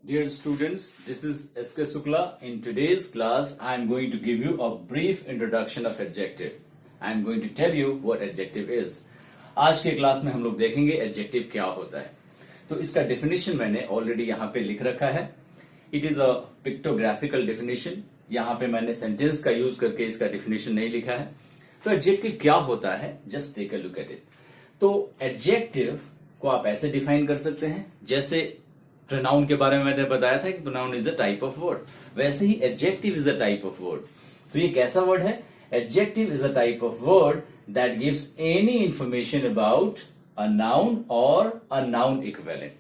Dear students, this is S.K. Sukla. In today's class, I am going to give you a brief introduction of adjective. I am going to tell you what adjective is. आज के class में हम लोग देखेंगे adjective क्या होता है. तो इसका definition मैंने ऑलरेडी यहाँ पे लिख रखा है. It is a pictographical definition. यहाँ पे मैंने sentence का यूज करके इसका definition नहीं लिखा है. तो adjective क्या होता है? Just take a look at it. तो adjective को आप ऐसे डिफाइन कर सकते हैं जैसे प्रोनाउन के बारे में मैंने बताया था कि pronoun is a type of word, वैसे ही adjective is a type of word. तो ये कैसा वर्ड है? Adjective is a type of word that gives any information about a noun और अ नाउन इक्विवेलेंट.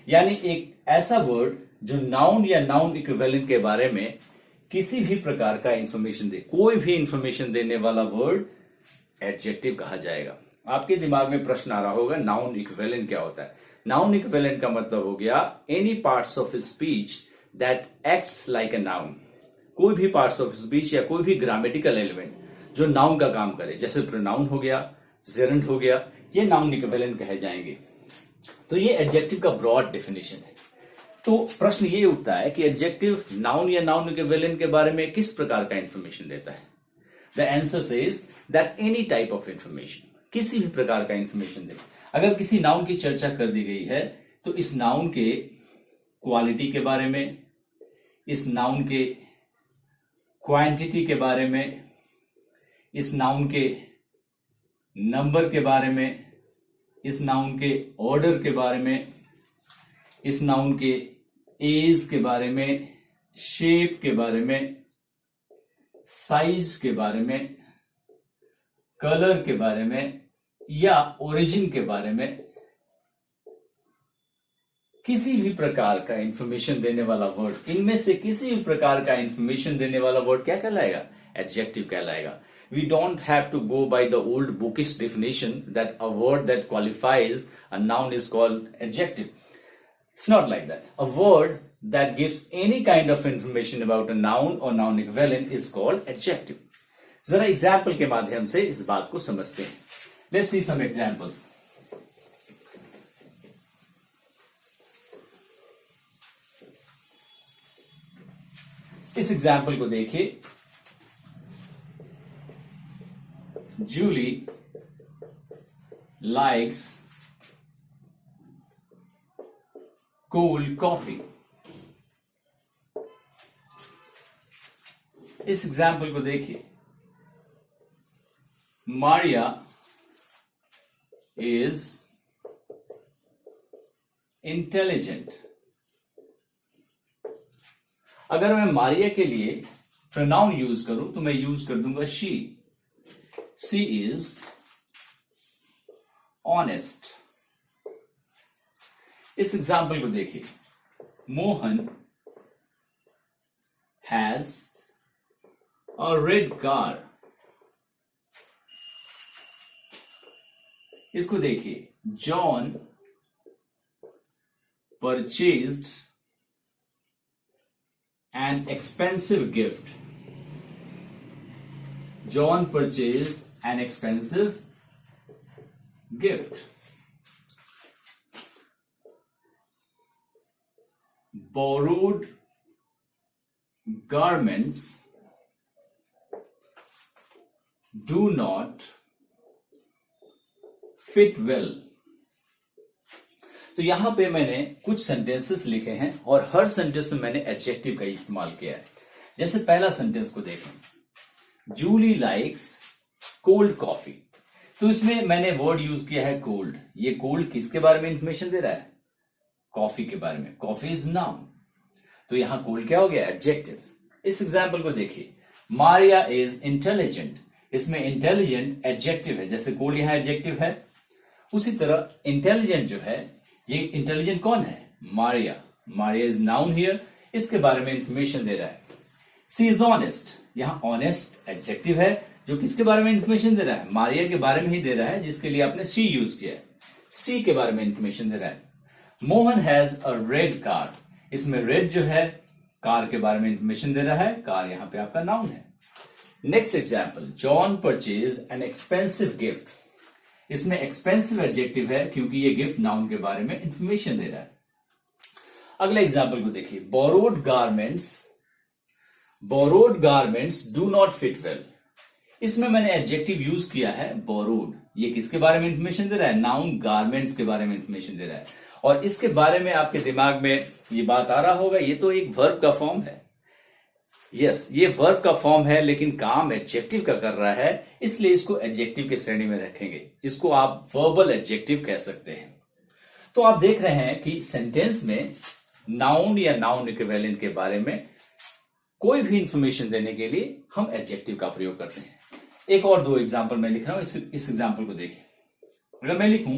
यानी एक ऐसा वर्ड जो नाउन या नाउन इक्विवेलेंट के बारे में किसी भी प्रकार का इंफॉर्मेशन दे, कोई भी इंफॉर्मेशन देने वाला वर्ड एडजेक्टिव कहा जाएगा. आपके दिमाग में प्रश्न आ रहा होगा नाउन इक्विवेलेंट क्या होता है? नाउन इक्विवेलेंट का मतलब हो गया any parts of speech that acts like a noun. कोई भी पार्ट्स ऑफ स्पीच या कोई भी ग्रामेटिकल एलिमेंट जो नाउन का काम करे, जैसे प्रोनाउन हो गया, जेरेंट हो गया, ये नाउन इक्विवेलेंट कहे जाएंगे. तो ये एडजेक्टिव का ब्रॉड डेफिनेशन है. तो प्रश्न ये उठता है कि एडजेक्टिव नाउन या नाउन इक्विवेलेंट के बारे में किस प्रकार का इंफॉर्मेशन देता है? The answer says that any type of information, किसी भी प्रकार का इंफॉर्मेशन दे. अगर किसी नाउन की चर्चा कर दी गई है तो इस नाउन के क्वालिटी के बारे में, इस नाउन के क्वांटिटी के बारे में, इस नाउन के नंबर के बारे में, इस नाउन के ऑर्डर के बारे में, इस नाउन के एज के बारे में, शेप के बारे में, साइज के बारे में, कलर के बारे में या ओरिजिन के बारे में किसी भी प्रकार का इंफॉर्मेशन देने वाला वर्ड, इनमें से किसी भी प्रकार का इंफॉर्मेशन देने वाला वर्ड क्या कहलाएगा? एडजेक्टिव कहलाएगा. We don't have to go by the old bookish definition that a word that qualifies a noun is called adjective. It's not like that. A word that gives any kind of information about a noun or noun equivalent is called adjective. जरा example के माध्यम से इस बात को समझते हैं. Let's see some examples. इस एग्जाम्पल को देखिए. Julie likes cold coffee. इस एग्जाम्पल को देखिए. Maria is intelligent. अगर मैं मारिया के लिए प्रोनाउन यूज करूं तो मैं यूज कर दूंगा she. She is honest. इस एग्जाम्पल को देखिए. Mohan has a red car. इसको देखिए. John purchased an expensive gift. John purchased an expensive gift. borrowed garments do not fit well. तो यहां पे मैंने कुछ सेंटेंसेस लिखे हैं और हर सेंटेंस में मैंने एडजेक्टिव का इस्तेमाल किया है. जैसे पहला सेंटेंस को देखें. Julie likes cold coffee. तो इसमें मैंने वर्ड यूज किया है कोल्ड. ये कोल्ड किसके बारे में इंफॉर्मेशन दे रहा है? कॉफी के बारे में. Coffee is noun. तो यहां कोल्ड क्या हो गया? एडजेक्टिव. इस एग्जाम्पल को देखिए. Maria is intelligent. इसमें इंटेलिजेंट एडजेक्टिव है. जैसे कोल्ड यहां एडजेक्टिव है, उसी तरह इंटेलिजेंट जो है, ये इंटेलिजेंट कौन है? Maria. Maria is noun here. इसके बारे में इंफॉर्मेशन दे रहा है. सी इज ऑनेस्ट. यहां ऑनेस्ट एडजेक्टिव है जो किसके बारे में इंफॉर्मेशन दे रहा है? मारिया के बारे में ही दे रहा है, जिसके लिए आपने सी यूज किया है. सी के बारे में इंफॉर्मेशन दे रहा है. Mohan has a red car. इसमें रेड जो है कार के बारे में इंफॉर्मेशन दे रहा है. कार यहां पे आपका नाउन है. Next example. John purchase an expensive gift. इसमें एक्सपेंसिव एडजेक्टिव है क्योंकि ये गिफ्ट नाउन के बारे में इंफॉर्मेशन दे रहा है. अगले एग्जाम्पल को देखिए, borrowed garments do not fit well. इसमें मैंने एडजेक्टिव यूज किया है बोरोड। ये किसके बारे में इंफॉर्मेशन दे रहा है? नाउन गारमेंट्स के बारे में इंफॉर्मेशन दे रहा है। और इसके बारे में आपके दिमाग में ये बात आ रहा होगा, ये तो एक वर्ब का फॉर्म है। यस, ये वर्ब का फॉर्म है, लेकिन काम एडजेक्टिव का कर रहा है, इसलिए इसको एडजेक्टिव की श्रेणी में रखेंगे। इसको आप वर्बल एडजेक्टिव कह सकते हैं। तो आप देख रहे हैं कि सेंटेंस में नाउन या नाउन इक्विवेलेंट के बारे में कोई भी इंफॉर्मेशन देने के लिए हम एडजेक्टिव का प्रयोग करते हैं। एक और दो एग्जाम्पल मैं लिख रहा हूं, इस एग्जाम्पल को देखिए। अगर मैं लिखूं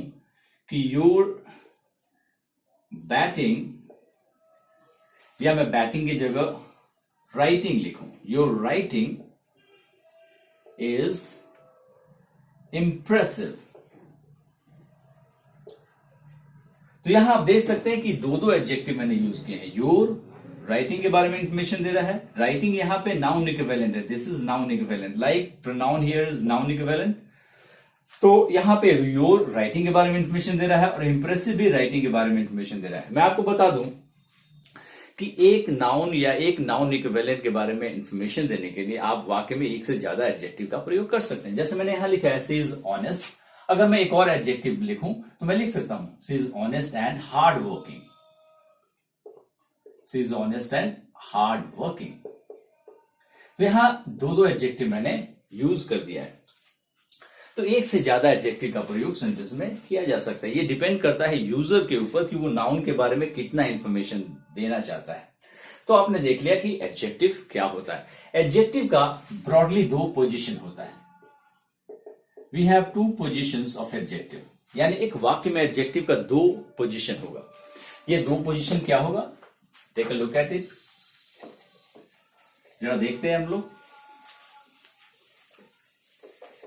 कि योर बैटिंग, या मैं बैटिंग की जगह राइटिंग लिखूं, योर राइटिंग इज इंप्रेसिव, तो यहां आप देख सकते हैं कि दो दो एडजेक्टिव मैंने यूज किए हैं। योर राइटिंग के बारे में इंफॉर्मेशन दे रहा है, राइटिंग यहां पे नाउन इक्विवेलेंट है, this is noun equivalent, like pronoun here is noun equivalent. तो यहां पे योर राइटिंग के बारे में इंफॉर्मेशन दे रहा है और इंप्रेसिव भी राइटिंग के बारे में इंफॉर्मेशन दे रहा है। मैं आपको बता दूं कि एक नाउन या एक नाउन इक्विवेलेंट के बारे में इंफॉर्मेशन देने के लिए आप वाक्य में एक से ज्यादा एडजेक्टिव का प्रयोग कर सकते हैं। जैसे मैंने यहां लिखा है शी इज ऑनेस्ट, अगर मैं एक और एडजेक्टिव लिखूं तो मैं लिख सकता हूं she is honest and hard working, she is honest and hard working. तो यहां दो दो एडजेक्टिव मैंने यूज कर दिया है। तो एक से ज्यादा एडजेक्टिव का प्रयोग सेंटेंस में किया जा सकता है। ये डिपेंड करता है यूजर के ऊपर कि वो नाउन के बारे में कितना इंफॉर्मेशन देना चाहता है। तो आपने देख लिया कि एडजेक्टिव क्या होता है। एडजेक्टिव का ब्रॉडली दो पोजीशन होता है। We have two positions of adjective, यानी एक वाक्य में एडजेक्टिव का दो पोजीशन होगा। ये दो पोजीशन क्या होगा? Take a look at it, जरा देखते हैं हम लोग।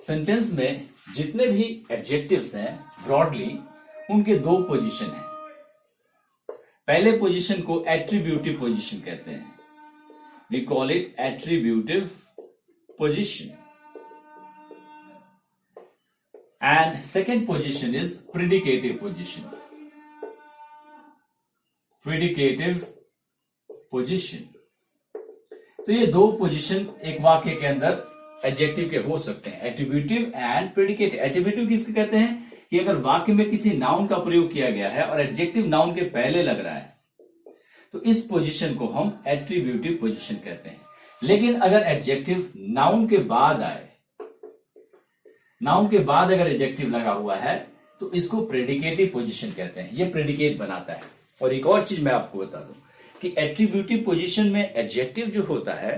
सेंटेंस में जितने भी एडजेक्टिव्स हैं ब्रॉडली उनके दो पोजीशन हैं। पहले पोजीशन को एट्रीब्यूटिव पोजीशन कहते हैं, we call it attributive position. And second position is predicative position. Predicative position. तो ये दो पोजीशन एक वाक्य के अंदर एडजेक्टिव के हो सकते हैं, एट्रीब्यूटिव एंड प्रेडिकेटिव। एट्रीब्यूटिव किसके कहते हैं? कि अगर वाक्य में किसी नाउन का प्रयोग किया गया है और एडजेक्टिव नाउन के पहले लग रहा है तो इस पोजीशन को हम एट्रीब्यूटिव पोजीशन कहते हैं। लेकिन अगर एडजेक्टिव नाउन के बाद आए, नाउन के बाद अगर एडजेक्टिव लगा हुआ है तो इसको प्रेडिकेटिव पोजीशन कहते हैं। ये प्रेडिकेट बनाता है। और एक और चीज मैं आपको बता दूं कि एट्रीब्यूटिव पोजीशन में एडजेक्टिव जो होता है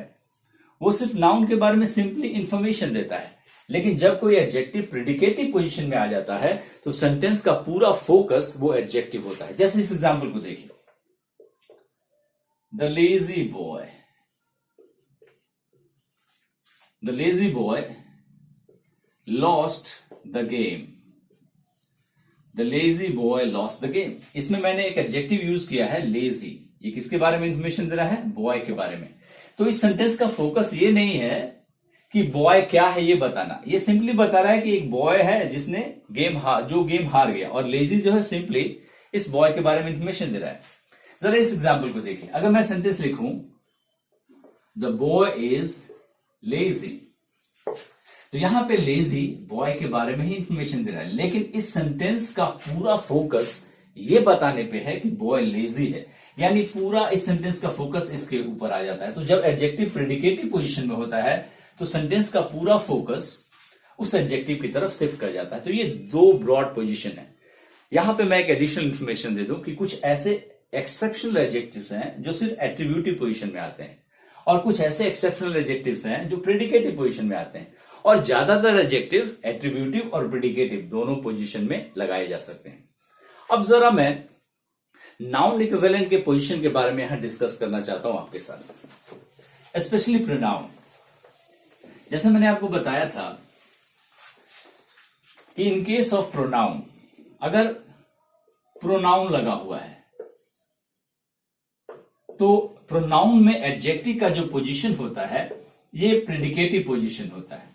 वो सिर्फ नाउन के बारे में सिंपली इंफॉर्मेशन देता है, लेकिन जब कोई एडजेक्टिव प्रेडिकेटिव पोजीशन में आ जाता है तो सेंटेंस का पूरा फोकस वो एडजेक्टिव होता है। जैसे इस एग्जाम्पल को देखिए, the lazy boy, the lazy boy lost the game, the lazy boy lost the game। इसमें मैंने एक एडजेक्टिव यूज किया है lazy। ये किसके बारे में इंफॉर्मेशन दे रहा है? बॉय के बारे में। तो इस सेंटेंस का फोकस ये नहीं है कि बॉय क्या है ये बताना, ये सिंपली बता रहा है कि एक बॉय है जिसने गेम हार गया, और लेजी जो है सिंपली इस बॉय के बारे में इंफॉर्मेशन दे रहा है। जरा इस एग्जाम्पल को देखिए, अगर मैं सेंटेंस लिखूं द बॉय इज लेजी, तो यहां पे लेजी बॉय के बारे में ही इंफॉर्मेशन दे रहा है, लेकिन इस सेंटेंस का पूरा फोकस ये बताने पे है कि बॉय लेजी है, यानी पूरा इस सेंटेंस का फोकस इसके ऊपर आ जाता है। तो जब एडजेक्टिव प्रेडिकेटिव पोजीशन में होता है तो सेंटेंस का पूरा फोकस उस एडजेक्टिव की तरफ शिफ्ट कर जाता है। तो ये दो ब्रॉड पोजीशन है। यहां पे मैं एक एडिशनल इंफॉर्मेशन दे दूं कि कुछ ऐसे एक्सेप्शनल एडजेक्टिव्स हैं जो सिर्फ एट्रीब्यूटिव पोजीशन में आते हैं, और कुछ ऐसे एक्सेप्शनल एडजेक्टिव्स हैं जो प्रेडिकेटिव पोजीशन में आते हैं, और ज्यादातर एडजेक्टिव एट्रीब्यूटिव और प्रेडिकेटिव दोनों पोजीशन में लगाए जा सकते हैं। अब जरा मैं नाउन इक्विवेलेंट के पोजीशन के बारे में यहां डिस्कस करना चाहता हूं आपके साथ, स्पेशली प्रोनाउन। जैसे मैंने आपको बताया था कि इन केस ऑफ प्रोनाउन, अगर प्रोनाउन लगा हुआ है तो प्रोनाउन में एडजेक्टिव का जो पोजीशन होता है ये प्रेडिकेटिव पोजीशन होता है।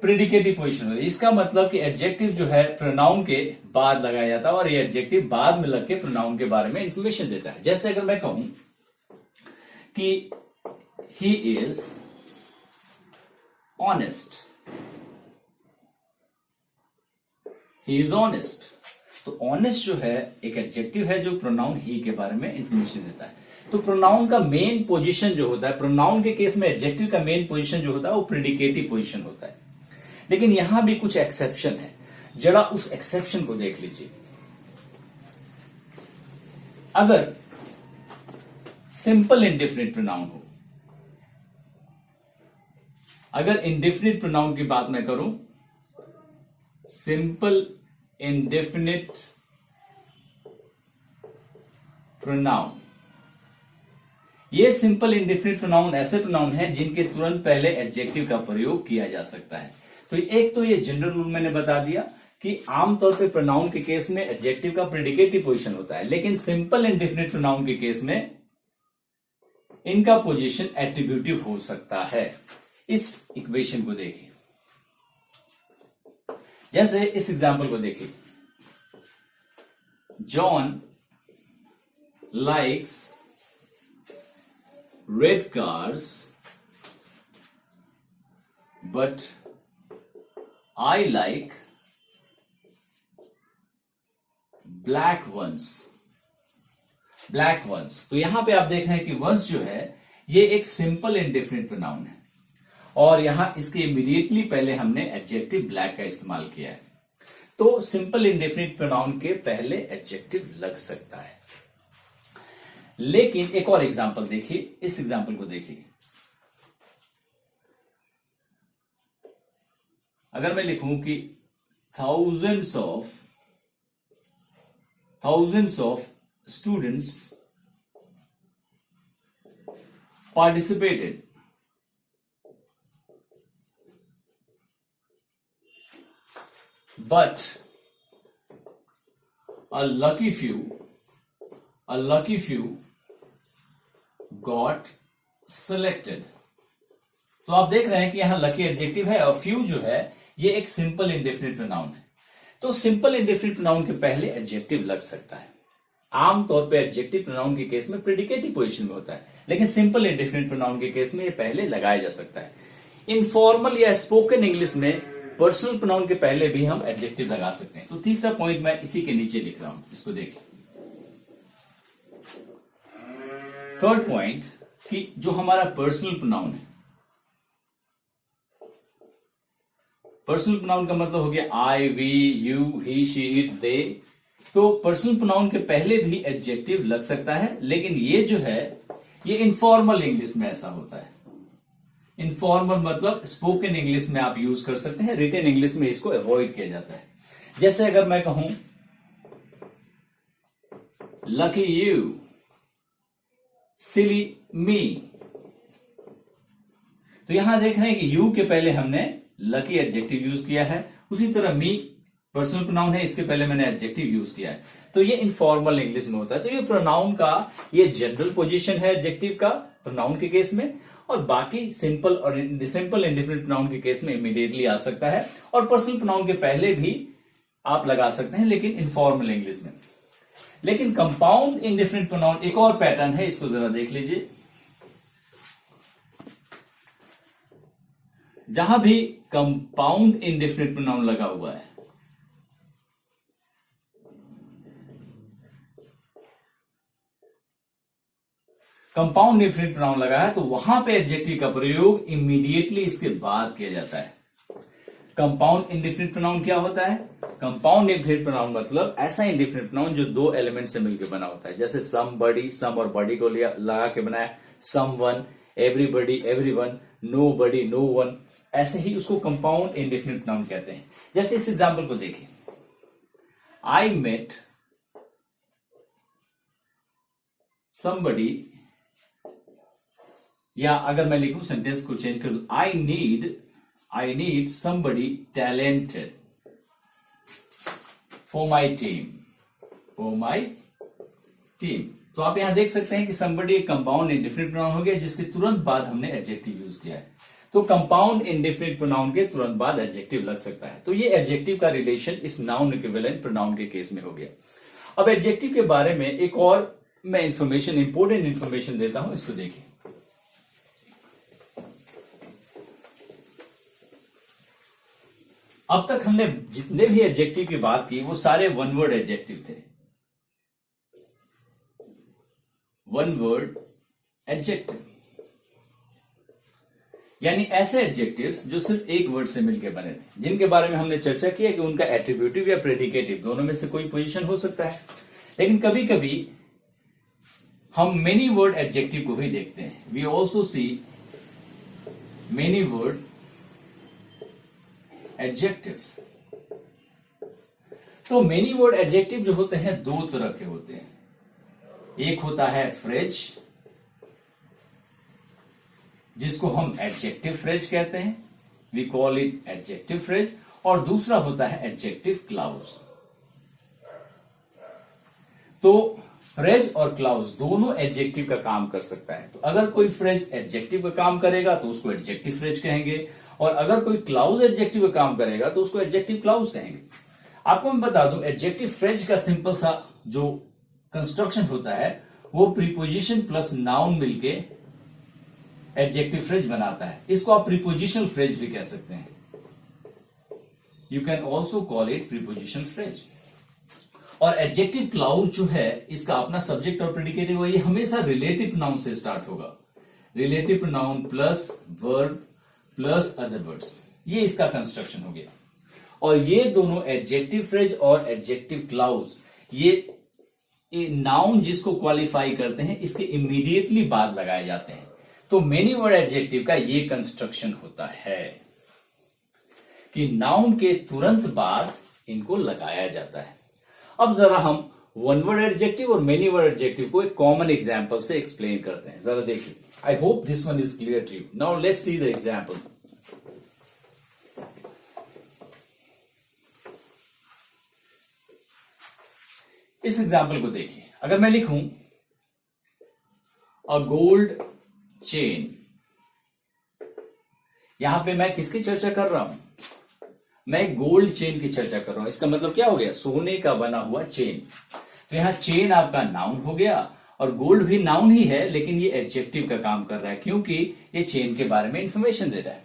प्रेडिकेटिव पोजीशन होती है। इसका मतलब कि एडजेक्टिव जो है प्रोनाउन के बाद लगाया जाता है और ये एडजेक्टिव बाद में लग के प्रोनाउन के बारे में इंफॉर्मेशन देता है। जैसे अगर मैं कहूं कि he is honest, he is honest, तो ऑनेस्ट जो है एक एडजेक्टिव है जो प्रोनाउन ही के बारे में इंफॉर्मेशन देता है। तो प्रोनाउन का मेन पोजीशन जो होता है, प्रोनाउन के केस में एडजेक्टिव का मेन पोजीशन जो होता है वो प्रेडिकेटिव पोजीशन होता है। लेकिन यहां भी कुछ एक्सेप्शन है, जरा उस एक्सेप्शन को देख लीजिए। अगर सिंपल इंडेफिनिट प्रोनाउन हो, अगर इंडेफिनिट प्रोनाउन की बात मैं करूं, सिंपल इंडेफिनिट प्रोनाउन, ये सिंपल इंडेफिनिट प्रोनाउन ऐसे प्रोनाउन है जिनके तुरंत पहले एडजेक्टिव का प्रयोग किया जा सकता है। तो एक तो ये जनरल रूल मैंने बता दिया कि आमतौर पे प्रोनाउन के केस में एडजेक्टिव का प्रेडिकेटिव पोजीशन होता है, लेकिन सिंपल इंडेफिनिट प्रोनाउन के केस में इनका पोजीशन एट्रीब्यूटिव हो सकता है। इस इक्वेशन को देखिए, जैसे इस एग्जांपल को देखिए, John likes red cars but I like black ones। तो यहां पे आप देख रहे हैं कि वंस जो है ये एक सिंपल इंडेफिनिट प्रोनाउन है और यहां इसके इमीडिएटली पहले हमने एडजेक्टिव ब्लैक का इस्तेमाल किया है। तो सिंपल इंडेफिनिट प्रोनाउन के पहले एडजेक्टिव लग सकता है। लेकिन एक और एग्जांपल देखिए, इस एग्जांपल को देखिए, अगर मैं लिखूं कि thousands of students participated but a lucky few got selected। तो आप देख रहे हैं कि यहां लकी एडजेक्टिव है और फ्यू जो है ये एक सिंपल इंडेफिनिट प्रोनाउन है। तो सिंपल इंडेफिनिट प्रोनाउन के पहले एडजेक्टिव लग सकता है। आमतौर पे एडजेक्टिव प्रोनाउन के केस में प्रेडिकेटिव पोजीशन में होता है, लेकिन सिंपल इंडेफिनिट प्रोनाउन के केस में ये पहले लगाया जा सकता है। इनफॉर्मल या स्पोकन इंग्लिश में पर्सनल प्रोनाउन के पहले भी हम एडजेक्टिव लगा सकते हैं। तो तीसरा पॉइंट मैं इसी के नीचे लिख रहा हूं, इसको देखिए। थर्ड पॉइंट कि जो हमारा पर्सनल प्रोनाउन है, पर्सनल प्रोनाउन का मतलब हो गया I, we, you, he, she, it, they. तो पर्सनल प्रोनाउन के पहले भी एडजेक्टिव लग सकता है, लेकिन ये जो है ये इनफॉर्मल इंग्लिश में ऐसा होता है। इनफॉर्मल मतलब स्पोकन इंग्लिश में आप यूज कर सकते हैं, रिटन इंग्लिश में इसको अवॉइड किया जाता है। जैसे अगर मैं कहूं लकी यू, सिली मी, तो यहां देख रहे हैं कि यू के पहले हमने लकी एडजेक्टिव यूज किया है, उसी तरह मी पर्सनल प्रोनाउन है, इसके पहले मैंने एडजेक्टिव यूज किया है। तो ये इनफॉर्मल इंग्लिश में होता है। तो ये प्रोनाउन का ये जनरल पोजीशन है एडजेक्टिव का प्रोनाउन के केस में, और बाकी सिंपल इंडेफिनिट प्रोनाउन के केस में इमीडिएटली आ सकता है, और पर्सनल प्रोनाउन के पहले भी आप लगा सकते हैं, लेकिन इनफॉर्मल इंग्लिश में। लेकिन कंपाउंड इंडेफिनिट प्रोनाउन एक और पैटर्न है, इसको जरा देख लीजिए। जहां भी कंपाउंड इंडेफिनिट प्रोनाउन लगा हुआ है, कंपाउंड इंडेफिनिट प्रोनाउन लगा है, तो वहां पे एडजेक्टिव का प्रयोग इमीडिएटली इसके बाद किया जाता है। कंपाउंड इंडेफिनिट प्रोनाउन क्या होता है? कंपाउंड इंडेफिनिट प्रोनाउन मतलब ऐसा इंडेफिनिट प्रोनाउन जो दो एलिमेंट से मिलकर बना होता है। जैसे समबडी, सम और बडी को लगा के बनाया, someone, everybody, everyone, nobody, no one, ऐसे ही उसको कंपाउंड इंडेफिनिट प्रोनाउन कहते हैं। जैसे इस एग्जांपल को देखिए, आई मेट समबडी, या अगर मैं लिखूं सेंटेंस को चेंज कर दूं, I need somebody talented for my team. तो आप यहां देख सकते हैं कि समबडी एक कंपाउंड इंडेफिनिट प्रोनाउन हो गया जिसके तुरंत बाद हमने एडजेक्टिव यूज किया है। तो कंपाउंड इंडेफिनिट प्रोनाउन के तुरंत बाद एडजेक्टिव लग सकता है। तो ये एडजेक्टिव का रिलेशन इस नाउन इक्विवेलेंट प्रोनाउन के केस में हो गया। अब एडजेक्टिव के बारे में एक और मैं इंपोर्टेंट इंफॉर्मेशन देता हूं, इसको देखिए। अब तक हमने जितने भी एडजेक्टिव की बात की वो सारे वन वर्ड एडजेक्टिव थे, वन वर्ड एडजेक्टिव, यानी ऐसे एडजेक्टिव्स जो सिर्फ एक वर्ड से मिलकर बने थे, जिनके बारे में हमने चर्चा की है कि उनका एट्रीब्यूटिव या प्रेडिकेटिव दोनों में से कोई पोजीशन हो सकता है। लेकिन कभी कभी हम मेनी वर्ड एडजेक्टिव को भी देखते हैं। We also see many word adjectives. तो मेनी वर्ड एडजेक्टिव जो होते हैं दो तरह के होते हैं। एक होता है फ्रेज, जिसको हम एडजेक्टिव फ्रेज कहते हैं, we call it adjective phrase, और दूसरा होता है एडजेक्टिव क्लाउज। तो फ्रेज और क्लाउज दोनों एडजेक्टिव का काम कर सकता है। तो अगर कोई फ्रेज एडजेक्टिव का काम करेगा तो उसको एडजेक्टिव फ्रेज कहेंगे, और अगर कोई क्लाउज एडजेक्टिव का काम करेगा तो उसको एडजेक्टिव क्लाउज कहेंगे। आपको मैं बता दूं, एडजेक्टिव फ्रेज का सिंपल सा जो कंस्ट्रक्शन होता है वो प्रीपोजिशन प्लस नाउन मिलके एडजेक्टिव फ्रेज बनाता है। इसको आप प्रीपोजिशनल फ्रेज भी कह सकते हैं। You can also call it prepositional phrase. और एडजेक्टिव क्लाउज जो है, इसका अपना सब्जेक्ट और प्रेडिकेटिव है, ये हमेशा रिलेटिव प्रोनाउन से स्टार्ट होगा। Relative pronoun plus verb plus other words, ये इसका कंस्ट्रक्शन हो गया। और ये दोनों एडजेक्टिव फ्रेज और एडजेक्टिव क्लाउज, ये नाउन जिसको क्वालिफाई करते हैं, इसके इमीडिएटली बाद लगाए जाते हैं। तो मेनी वर्ड एडजेक्टिव का ये कंस्ट्रक्शन होता है कि नाउन के तुरंत बाद इनको लगाया जाता है। अब जरा हम वन वर्ड एडजेक्टिव और मेनी वर्ड एडजेक्टिव को एक कॉमन एग्जांपल से एक्सप्लेन करते हैं। जरा देखिए, I hope this one is clear to you. Now let's see the example. इस एग्जांपल को देखिए। अगर मैं लिखूं अ गोल्ड चेन, यहां पे मैं किसकी चर्चा कर रहा हूं? मैं गोल्ड चेन की चर्चा कर रहा हूं। इसका मतलब क्या हो गया? सोने का बना हुआ चेन। तो यहां चेन आपका नाउन हो गया, और गोल्ड भी नाउन ही है, लेकिन ये एडजेक्टिव का काम कर रहा है क्योंकि ये चेन के बारे में इंफॉर्मेशन दे रहा है।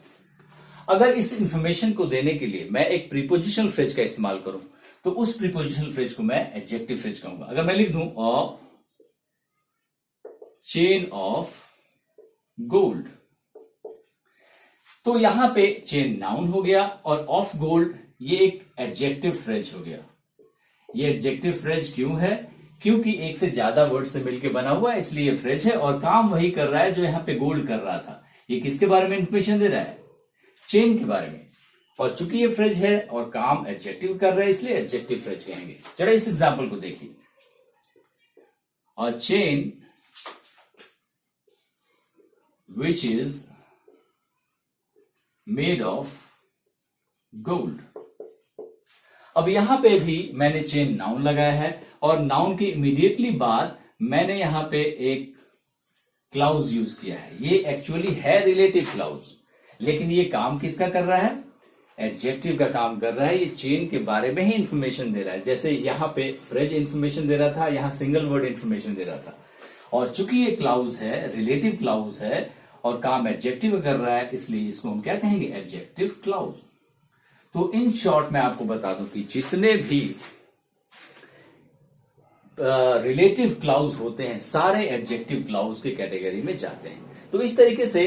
अगर इस इंफॉर्मेशन को देने के लिए मैं एक प्रीपोजिशनल फ्रेज का इस्तेमाल करूं तो उस प्रीपोजिशनल फ्रेज को मैं एडजेक्टिव फ्रेज कहूंगा। अगर मैं लिख दूं अ चेन ऑफ गोल्ड, तो यहां पे चेन नाउन हो गया और ऑफ गोल्ड ये एक एडजेक्टिव फ्रेज हो गया। ये एडजेक्टिव फ्रेज क्यों है? क्योंकि एक से ज्यादा वर्ड से मिलकर बना हुआ है, इसलिए ये फ्रेज है और काम वही कर रहा है जो यहां पे गोल्ड कर रहा था। ये किसके बारे में इंफॉर्मेशन दे रहा है? चेन के बारे में। और चूंकि ये फ्रेज है और काम एडजेक्टिव कर रहा है, इसलिए एडजेक्टिव फ्रेज कहेंगे। चलो इस एग्जांपल को देखिए। A chain which is made of gold। अब यहां पे भी मैंने चेन नाउन लगाया है, और नाउन के इमीडिएटली बाद मैंने यहां पे एक क्लाउज यूज किया है। ये एक्चुअली है रिलेटिव क्लाउज, लेकिन ये काम किसका कर रहा है? एडजेक्टिव का काम कर रहा है। ये चेन के बारे में ही इंफॉर्मेशन दे रहा है। जैसे यहां पे फ्रेज इंफॉर्मेशन दे रहा था, यहां सिंगल वर्ड इंफॉर्मेशन दे रहा था। और चूंकि ये क्लाउज है, रिलेटिव क्लाउज है और काम एडजेक्टिव कर रहा है, इसलिए इसको हम क्या कहेंगे? Adjective clause. तो इन शॉर्ट मैं आपको बता दूं कि जितने भी रिलेटिव क्लाउज होते हैं सारे एडजेक्टिव क्लाउज की कैटेगरी में जाते हैं। तो इस तरीके से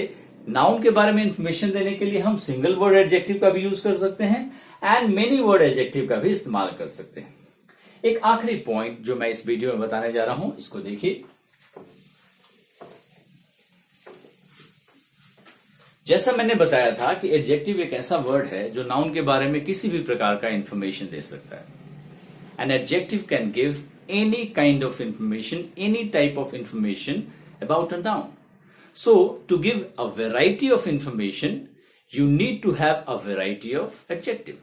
नाउन के बारे में इंफॉर्मेशन देने के लिए हम सिंगल वर्ड एडजेक्टिव का भी यूज कर सकते हैं एंड मेनी वर्ड एडजेक्टिव का भी इस्तेमाल कर सकते हैं। एक आखिरी पॉइंट जो मैं इस वीडियो में बताने जा रहा हूं, इसको देखिए। जैसा मैंने बताया था कि एडजेक्टिव एक ऐसा वर्ड है जो नाउन के बारे में किसी भी प्रकार का इंफॉर्मेशन दे सकता है। An adjective can give any kind of information, any type of information about a noun. So, to give a variety of information, you need to have a variety of adjective.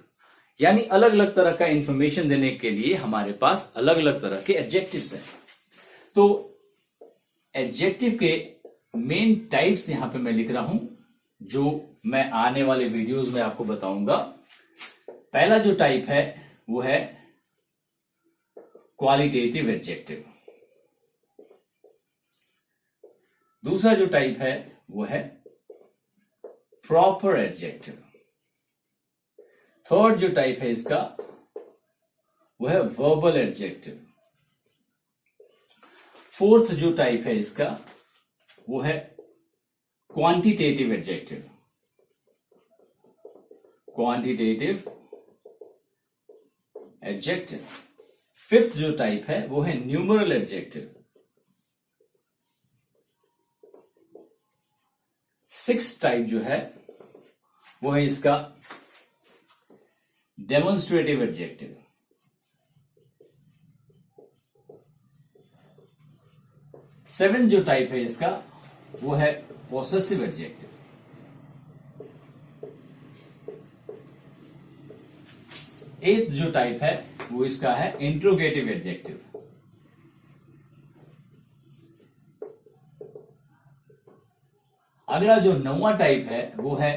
यानी अलग अलग तरह का information देने के लिए हमारे पास अलग अलग तरह के एडजेक्टिव्स हैं। तो एडजेक्टिव के मेन टाइप्स यहां पे मैं लिख रहा हूं जो मैं आने वाले वीडियोस में आपको बताऊंगा। पहला जो टाइप है वो है क्वालिटेटिव एडजेक्टिव। दूसरा जो टाइप है वो है प्रॉपर एडजेक्टिव। थर्ड जो टाइप है इसका वो है वर्बल एडजेक्टिव। फोर्थ जो टाइप है इसका वो है quantitative adjective. Quantitative adjective. Fifth जो टाइप है वो है न्यूमरल एडजेक्टिव। सिक्स्थ टाइप जो है वो है इसका डेमोन्स्ट्रेटिव एडजेक्टिव। सेवेंथ जो टाइप है इसका वो है पॉसेसिव एडजेक्टिव। एथ जो टाइप है वो इसका है इंट्रोगेटिव एडजेक्टिव। अगला जो 9वां टाइप है वो है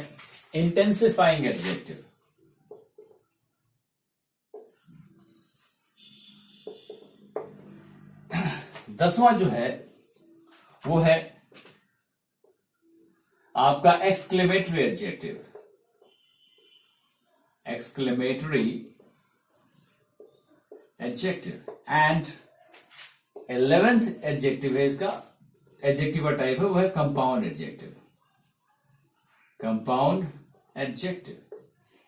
इंटेंसिफाइंग एडजेक्टिव। 10वां जो है वो है आपका exclamatory adjective. Exclamatory adjective. And 11th adjective है इसका, एडजेक्टिव का टाइप है वो है कंपाउंड एडजेक्टिव। कंपाउंड एडजेक्टिव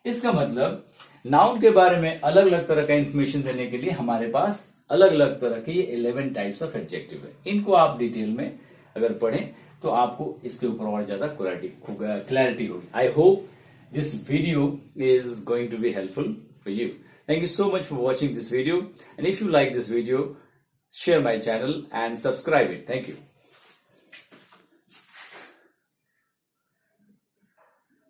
इसका मतलब नाउन के बारे में अलग अलग तरह का इंफॉर्मेशन देने के लिए हमारे पास अलग अलग तरह के ये 11 टाइप्स ऑफ एडजेक्टिव है। इनको आप डिटेल में अगर पढ़ें तो आपको इसके ऊपर और ज्यादा क्लैरिटी होगी। I hope this video is going to be helpful for you. Thank you so much for watching this video, and if you like this video, share my channel and subscribe it. Thank you.